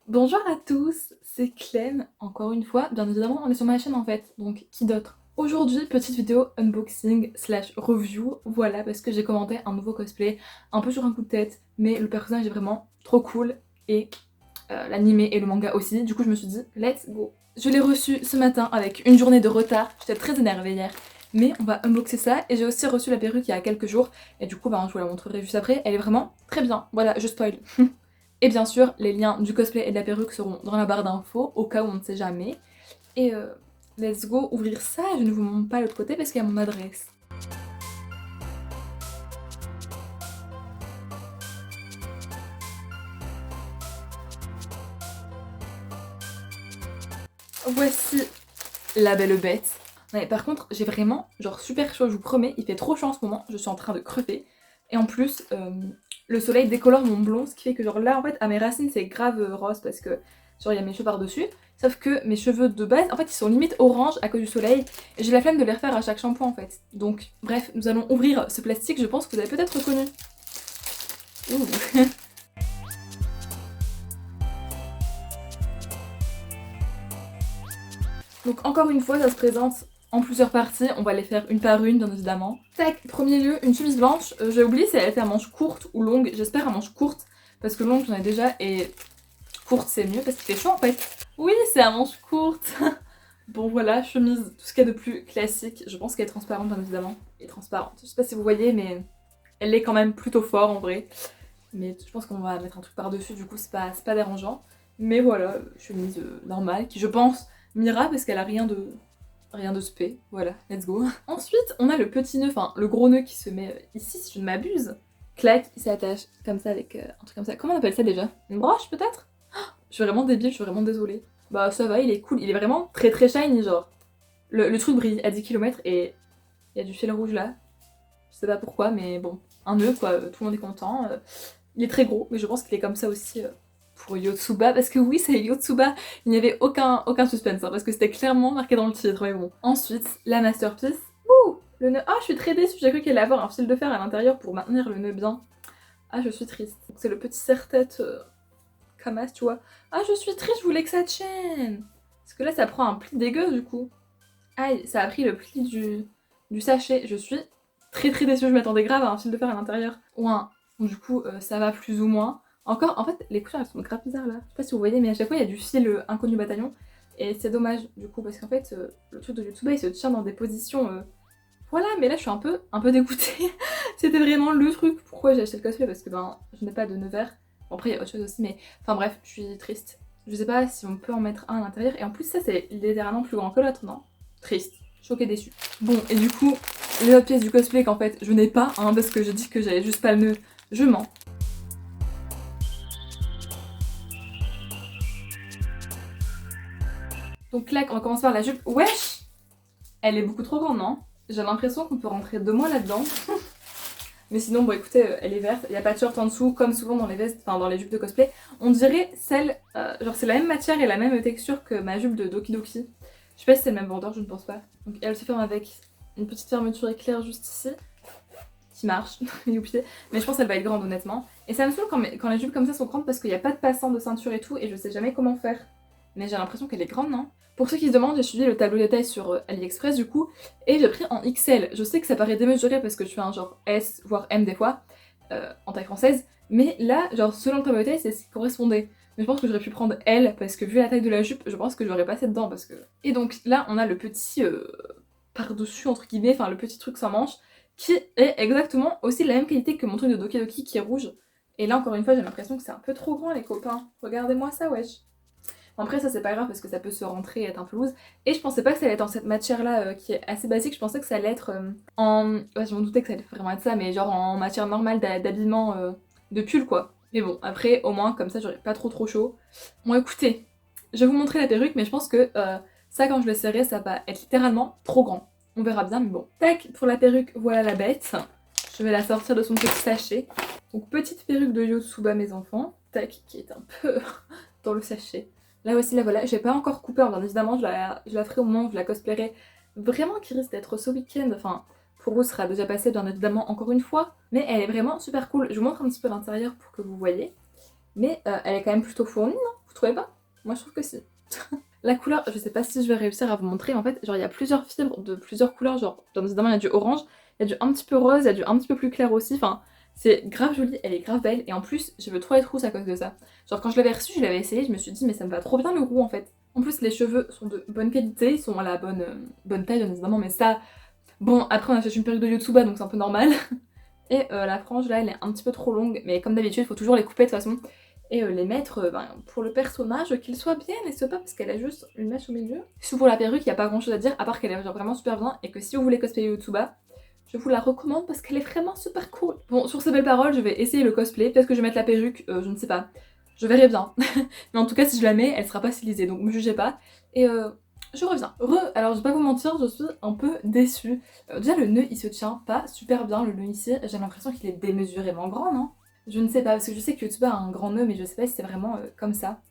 Bonjour à tous, c'est Clem, encore une fois, bien évidemment on est sur ma chaîne en fait, donc qui d'autre? Aujourd'hui, petite vidéo unboxing slash review, voilà, parce que j'ai commenté un nouveau cosplay, un peu sur un coup de tête, mais le personnage est vraiment trop cool, et l'anime et le manga aussi, du coup je me suis dit, let's go. Je l'ai reçu ce matin avec une journée de retard, j'étais très énervée hier, mais on va unboxer ça, et j'ai aussi reçu la perruque il y a quelques jours, et du coup je vous la montrerai juste après, elle est vraiment très bien, voilà, je spoil. Et bien sûr, les liens du cosplay et de la perruque seront dans la barre d'infos, au cas où on ne sait jamais. Et let's go ouvrir ça, je ne vous montre pas l'autre côté parce qu'il y a mon adresse. Voici la belle bête. Ouais, par contre, j'ai vraiment, genre super chaud, je vous promets, il fait trop chaud en ce moment, je suis en train de crever. Et en plus, le soleil décolore mon blond, ce qui fait que genre là, en fait, à mes racines, c'est grave rose parce que genre il y a mes cheveux par-dessus. Sauf que mes cheveux de base, en fait, ils sont limite orange à cause du soleil. Et j'ai la flemme de les refaire à chaque shampoing, en fait. Donc, bref, nous allons ouvrir ce plastique, je pense que vous avez peut-être reconnu. Ouh. Donc encore une fois, ça se présente en plusieurs parties, on va les faire une par une bien évidemment. Tac, premier lieu, une chemise blanche, j'ai oublié si elle était à manches courtes ou longues, j'espère à manches courtes, parce que longue j'en ai déjà et courte c'est mieux parce qu'il fait chaud en fait. Oui, c'est à manches courtes. Bon voilà, chemise, tout ce qu'il y a de plus classique, je pense qu'elle est transparente bien évidemment. Elle est transparente, je sais pas si vous voyez mais elle est quand même plutôt fort en vrai. Mais je pense qu'on va mettre un truc par-dessus, du coup c'est pas dérangeant. Mais voilà, chemise normale, qui je pense m'ira parce qu'elle a rien de spé. Voilà, let's go. Ensuite, on a le petit nœud, enfin le gros nœud qui se met ici si je ne m'abuse. Clac, il s'attache comme ça avec un truc comme ça. Comment on appelle ça déjà? Une broche peut-être? Je suis vraiment débile, je suis vraiment désolée. Bah ça va, il est cool, il est vraiment très très shiny genre. Le truc brille à 10 km et il y a du fil rouge là. Je sais pas pourquoi, mais bon, un nœud quoi, tout le monde est content. Il est très gros, mais je pense qu'il est comme ça aussi pour Yotsuba, parce que oui, c'est Yotsuba, il n'y avait aucun suspense, hein, parce que c'était clairement marqué dans le titre, mais bon. Ensuite, la masterpiece. Ouh, le nœud. Ah, je suis très déçue, j'ai cru qu'il allait avoir un fil de fer à l'intérieur pour maintenir le nœud bien. Ah, je suis triste. C'est le petit serre-tête Kamas, tu vois. Ah, je suis triste, je voulais que ça tienne. Parce que là, ça prend un pli dégueu, du coup. Aïe, ça a pris le pli du sachet. Je suis très très déçue, je m'attendais grave à un fil de fer à l'intérieur. Ou un... Du coup, ça va plus ou moins. Encore, en fait, les couleurs elles sont grave bizarres là. Je sais pas si vous voyez, mais à chaque fois il y a du fil inconnu bataillon. Et c'est dommage du coup, parce qu'en fait, le truc de Yotsuba il se tient dans des positions. Voilà, mais là je suis un peu dégoûtée. C'était vraiment le truc. Pourquoi j'ai acheté le cosplay? Parce que ben, je n'ai pas de nœud vert. Bon, après il y a autre chose aussi, mais enfin bref, je suis triste. Je sais pas si on peut en mettre un à l'intérieur. Et en plus, ça c'est littéralement plus grand que l'autre, non? Triste, choquée, déçue. Bon, et du coup, les autres pièces du cosplay qu'en fait je n'ai pas, hein, parce que je dis que j'avais juste pas le nœud, je mens. Donc là, on va commencer par la jupe. Wesh! Elle est beaucoup trop grande, non? J'ai l'impression qu'on peut rentrer 2 mois là-dedans. Mais sinon, bon écoutez, elle est verte, il n'y a pas de short en dessous, comme souvent dans les vestes, enfin dans les jupes de cosplay. On dirait celle, genre c'est la même matière et la même texture que ma jupe de Doki Doki. Je sais pas si c'est le même vendeur, je ne pense pas. Donc elle se ferme avec une petite fermeture éclair juste ici, qui marche, youpi. Mais je pense qu'elle va être grande honnêtement. Et ça me saoule quand les jupes comme ça sont grandes parce qu'il n'y a pas de passant de ceinture et tout, et je sais jamais comment faire. Mais j'ai l'impression qu'elle est grande, non? Pour ceux qui se demandent, j'ai suivi le tableau des tailles sur AliExpress du coup, et j'ai pris en XL. Je sais que ça paraît démesuré parce que je fais un genre S, voire M des fois, en taille française, mais là, genre selon le tableau des tailles, c'est ce qui correspondait. Mais je pense que j'aurais pu prendre L, parce que vu la taille de la jupe, je pense que j'aurais passé dedans, parce que... Et donc là, on a le petit par-dessus, entre guillemets, enfin le petit truc sans manche, qui est exactement aussi de la même qualité que mon truc de Doki Doki qui est rouge. Et là, encore une fois, j'ai l'impression que c'est un peu trop grand, les copains. Regardez-moi ça, wesh. Après ça c'est pas grave parce que ça peut se rentrer et être un peu loose. Et je pensais pas que ça allait être en cette matière là qui est assez basique, je pensais que ça allait être en... Ouais, je m'en doutais que ça allait vraiment être ça, mais genre en matière normale d'habillement de pull quoi. Mais bon, après au moins comme ça j'aurais pas trop chaud. Bon écoutez, je vais vous montrer la perruque mais je pense que ça quand je le serrai ça va être littéralement trop grand. On verra bien mais bon. Tac, pour la perruque, voilà la bête. Je vais la sortir de son petit sachet. Donc petite perruque de Yotsuba mes enfants. Tac, qui est un peu dans le sachet. Là aussi, la voilà, j'ai pas encore coupé, bien évidemment, je la ferai au moment où je la cosplayerai vraiment qui risque d'être ce week-end. Enfin, pour vous, ce sera déjà passé, bien évidemment, encore une fois. Mais elle est vraiment super cool. Je vous montre un petit peu l'intérieur pour que vous voyez. Mais elle est quand même plutôt fournie, non? Vous trouvez pas? Moi je trouve que si. La couleur, je sais pas si je vais réussir à vous montrer, mais en fait, genre il y a plusieurs fibres de plusieurs couleurs, genre bien évidemment il y a du orange, il y a du un petit peu rose, il y a du un petit peu plus clair aussi, enfin c'est grave joli, elle est grave belle, et en plus je veux trop être rousse à cause de ça. Genre quand je l'avais reçue, je l'avais essayé, je me suis dit mais ça me va trop bien le roux en fait. En plus les cheveux sont de bonne qualité, ils sont à la bonne taille bien évidemment, mais ça, bon après on a fait une perruque de Yotsuba donc c'est un peu normal. Et la frange là elle est un petit peu trop longue, mais comme d'habitude il faut toujours les couper de toute façon. Et les mettre pour le personnage, qu'il soit bien, mais c'est pas parce qu'elle a juste une mèche au milieu. Sous pour la perruque, il n'y a pas grand chose à dire, à part qu'elle est genre vraiment super bien, et que si vous voulez cosplayer Yotsuba, je vous la recommande parce qu'elle est vraiment super cool. Bon, sur ces belles paroles, je vais essayer le cosplay, peut-être que je vais mettre la perruque, je ne sais pas. Je verrai bien. Mais en tout cas, si je la mets, elle sera pas stylisée, donc me jugez pas. Et je reviens. Alors je vais pas vous mentir, je suis un peu déçue. Déjà le nœud il se tient pas super bien, le nœud ici, j'ai l'impression qu'il est démesurément grand, non? Je ne sais pas, parce que je sais que Yotsuba a un grand nœud, mais je sais pas si c'est vraiment comme ça.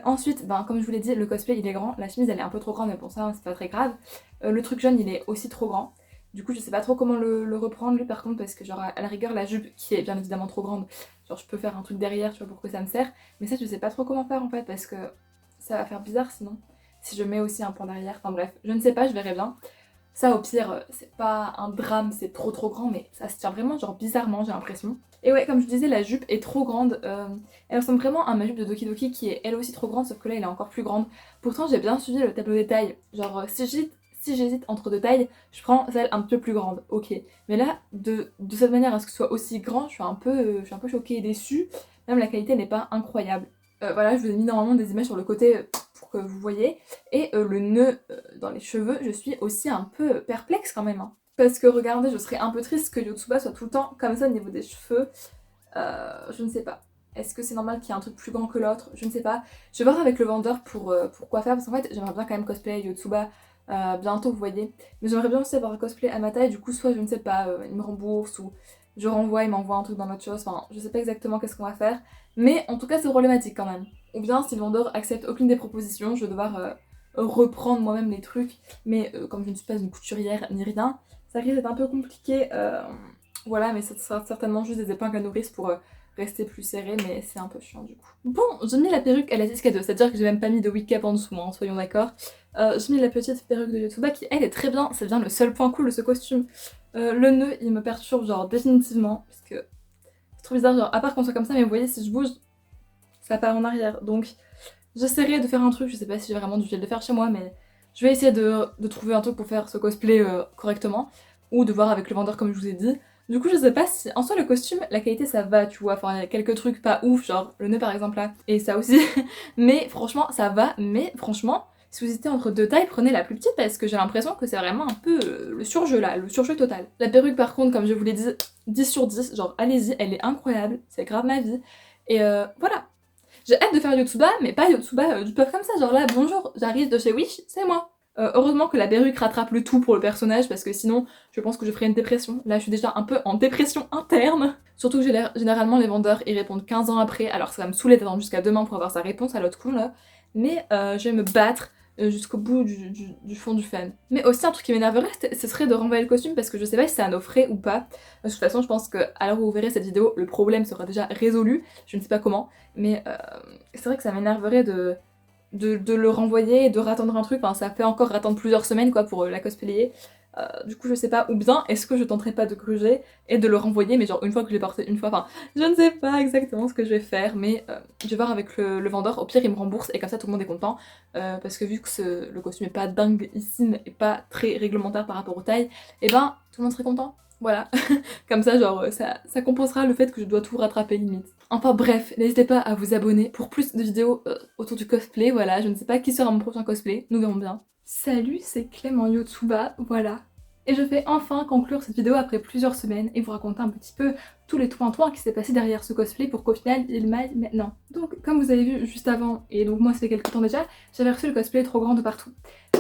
Ensuite, comme je vous l'ai dit, le cosplay il est grand, la chemise elle est un peu trop grande, mais bon ça c'est pas très grave. Le truc jaune il est aussi trop grand. Du coup je sais pas trop comment le reprendre lui par contre, parce que genre à la rigueur la jupe qui est bien évidemment trop grande, genre je peux faire un truc derrière, tu vois, pour que ça me serre. Mais ça je sais pas trop comment faire en fait, parce que ça va faire bizarre sinon. Si je mets aussi un point derrière, enfin bref, je ne sais pas, je verrai bien. Ça au pire, c'est pas un drame, c'est trop grand, mais ça se tient vraiment genre bizarrement j'ai l'impression. Et ouais, comme je disais, la jupe est trop grande. Elle ressemble vraiment à ma jupe de Doki Doki qui est elle aussi trop grande, sauf que là elle est encore plus grande. Pourtant j'ai bien suivi le tableau des tailles. Genre si j'hésite entre deux tailles, je prends celle un peu plus grande, ok. Mais là, de cette manière à ce que ce soit aussi grand, je suis un peu choquée et déçue. Même la qualité n'est pas incroyable. Voilà, je vous ai mis normalement des images sur le côté pour que vous voyez. Et le nœud dans les cheveux, je suis aussi un peu perplexe quand même, hein. Parce que regardez, je serais un peu triste que Yotsuba soit tout le temps comme ça au niveau des cheveux. Je ne sais pas. Est-ce que c'est normal qu'il y ait un truc plus grand que l'autre? Je ne sais pas. Je vais voir avec le vendeur pour quoi faire. Parce qu'en fait, j'aimerais bien quand même cosplayer Yotsuba bientôt, vous voyez. Mais j'aimerais bien aussi avoir un cosplay à ma taille. Du coup, soit je ne sais pas, il me rembourse ou je renvoie, il m'envoie un truc dans l'autre chose. Enfin, je sais pas exactement qu'est-ce qu'on va faire. Mais en tout cas, c'est problématique quand même. Ou bien, si le vendeur accepte aucune des propositions, je vais devoir reprendre moi-même les trucs. Mais comme je ne suis pas une couturière ni rien, ça risque d'être un peu compliqué, voilà, mais ça sera certainement juste des épingles à nourrice pour rester plus serré, mais c'est un peu chiant du coup. Bon, j'ai mis la perruque à la disque à deux, c'est-à-dire que j'ai même pas mis de wig cap en dessous, hein, soyons d'accord. J'ai mis la petite perruque de Yotsuba qui, elle, est très bien, c'est bien le seul point cool de ce costume. Le nœud, il me perturbe, genre, définitivement, parce que c'est trop bizarre, genre, à part qu'on soit comme ça, mais vous voyez, si je bouge, ça part en arrière, donc j'essaierai de faire un truc, je sais pas si j'ai vraiment dû le faire chez moi, mais je vais essayer de trouver un truc pour faire ce cosplay correctement, ou de voir avec le vendeur comme je vous ai dit. Du coup je sais pas si, en soi le costume, la qualité ça va, tu vois, enfin il y a quelques trucs pas ouf, genre le nœud par exemple là, et ça aussi, mais franchement ça va, mais franchement, si vous hésitez entre deux tailles, prenez la plus petite parce que j'ai l'impression que c'est vraiment un peu le surjeu là, le surjeu total. La perruque par contre, comme je vous l'ai dit, 10 sur 10, genre allez-y, elle est incroyable, c'est grave ma vie, et voilà. J'ai hâte de faire Yotsuba, mais pas Yotsuba du peuple comme ça, genre là, bonjour, j'arrive de chez Wish, c'est moi. Heureusement que la perruque rattrape le tout pour le personnage, parce que sinon, je pense que je ferais une dépression. Là, je suis déjà un peu en dépression interne. Surtout que généralement, les vendeurs, ils répondent 15 ans après, alors ça va me saouler d'attendre jusqu'à demain pour avoir sa réponse à l'autre con, là. Mais je vais me battre jusqu'au bout du fond du fan. Mais aussi, un truc qui m'énerverait, ce serait de renvoyer le costume, parce que je sais pas si c'est à nos frais ou pas. De toute façon, je pense qu'à l'heure où vous verrez cette vidéo, le problème sera déjà résolu. Je ne sais pas comment, mais c'est vrai que ça m'énerverait de le renvoyer et de rattendre un truc, enfin ça fait encore attendre plusieurs semaines quoi pour la cosplayer. Du coup je sais pas, ou bien est-ce que je tenterai pas de gruger et de le renvoyer, mais genre une fois que je l'ai porté une fois, enfin je ne sais pas exactement ce que je vais faire, mais je vais voir avec le vendeur, au pire il me rembourse et comme ça tout le monde est content, parce que vu que le costume est pas dingueissime et pas très réglementaire par rapport aux tailles, et ben tout le monde serait content. Voilà, comme ça genre ça compensera le fait que je dois tout rattraper limite. Enfin bref, n'hésitez pas à vous abonner pour plus de vidéos autour du cosplay, voilà, je ne sais pas qui sera mon prochain cosplay, nous verrons bien. Salut, c'est Clément Yotsuba, voilà. Et je vais enfin conclure cette vidéo après plusieurs semaines et vous raconter un petit peu tous les toins qui s'est passé derrière ce cosplay pour qu'au final il m'aille maintenant. Donc comme vous avez vu juste avant, et donc moi ça fait quelques temps déjà, j'avais reçu le cosplay trop grand de partout.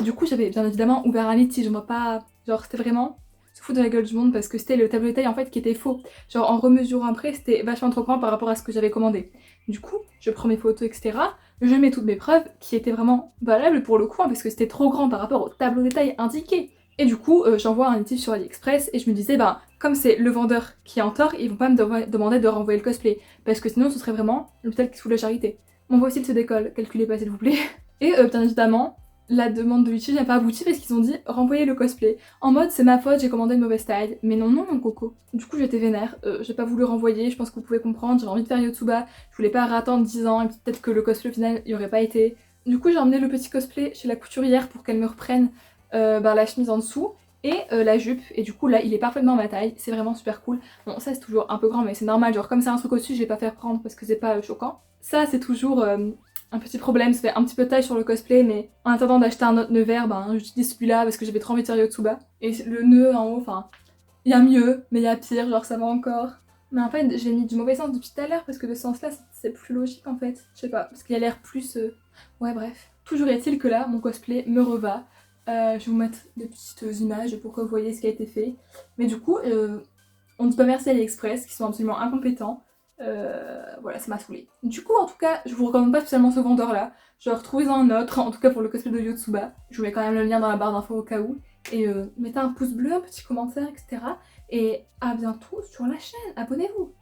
Du coup j'avais bien évidemment ouvert un litige, moi pas... genre c'était vraiment... se foutre de la gueule du monde parce que c'était le tableau de taille en fait qui était faux. Genre en remesurant après c'était vachement trop grand par rapport à ce que j'avais commandé. Du coup je prends mes photos etc. Je mets toutes mes preuves qui étaient vraiment valables pour le coup hein, parce que c'était trop grand par rapport au tableau de taille indiqué. Et du coup j'envoie un litige sur AliExpress et je me disais bah comme c'est le vendeur qui est en tort, ils vont pas me demander de renvoyer le cosplay parce que sinon ce serait vraiment l'hôpital qui se fout de la charité. Mon fossile se décolle, calculez pas s'il vous plaît. Et bien évidemment, la demande de Litchi n'a pas abouti parce qu'ils ont dit renvoyer le cosplay. En mode c'est ma faute, j'ai commandé une mauvaise taille. Mais non, non mon coco. Du coup j'étais vénère, j'ai pas voulu renvoyer, je pense que vous pouvez comprendre, j'avais envie de faire Yotsuba, je voulais pas attendre 10 ans et peut-être que le cosplay au final il y aurait pas été. Du coup j'ai emmené le petit cosplay chez la couturière pour qu'elle me reprenne la chemise en dessous et la jupe, et du coup là il est parfaitement ma taille, c'est vraiment super cool. Bon ça c'est toujours un peu grand mais c'est normal, genre comme c'est un truc au-dessus je vais pas faire prendre parce que c'est pas choquant. Ça c'est toujours un petit problème, ça fait un petit peu de taille sur le cosplay, mais en attendant d'acheter un autre nœud vert, ben j'utilise celui-là parce que j'avais trop envie de faire Yotsuba. Et le nœud en haut, enfin, il y a mieux, mais il y a pire, genre ça va encore. Mais en fait j'ai mis du mauvais sens depuis tout à l'heure parce que de ce sens-là c'est plus logique en fait, je sais pas, parce qu'il a l'air plus... Ouais bref. Toujours est-il que là, mon cosplay me reva. Je vais vous mettre des petites images pour que vous voyez ce qui a été fait. Mais du coup, on dit pas merci à AliExpress, qui sont absolument incompétents. Voilà, ça m'a saoulée. Du coup, en tout cas, je vous recommande pas spécialement ce vendeur-là. Genre, trouvez-en un autre, en tout cas pour le cosplay de Yotsuba. Je vous mets quand même le lien dans la barre d'infos au cas où. Et mettez un pouce bleu, un petit commentaire, etc. Et à bientôt sur la chaîne. Abonnez-vous!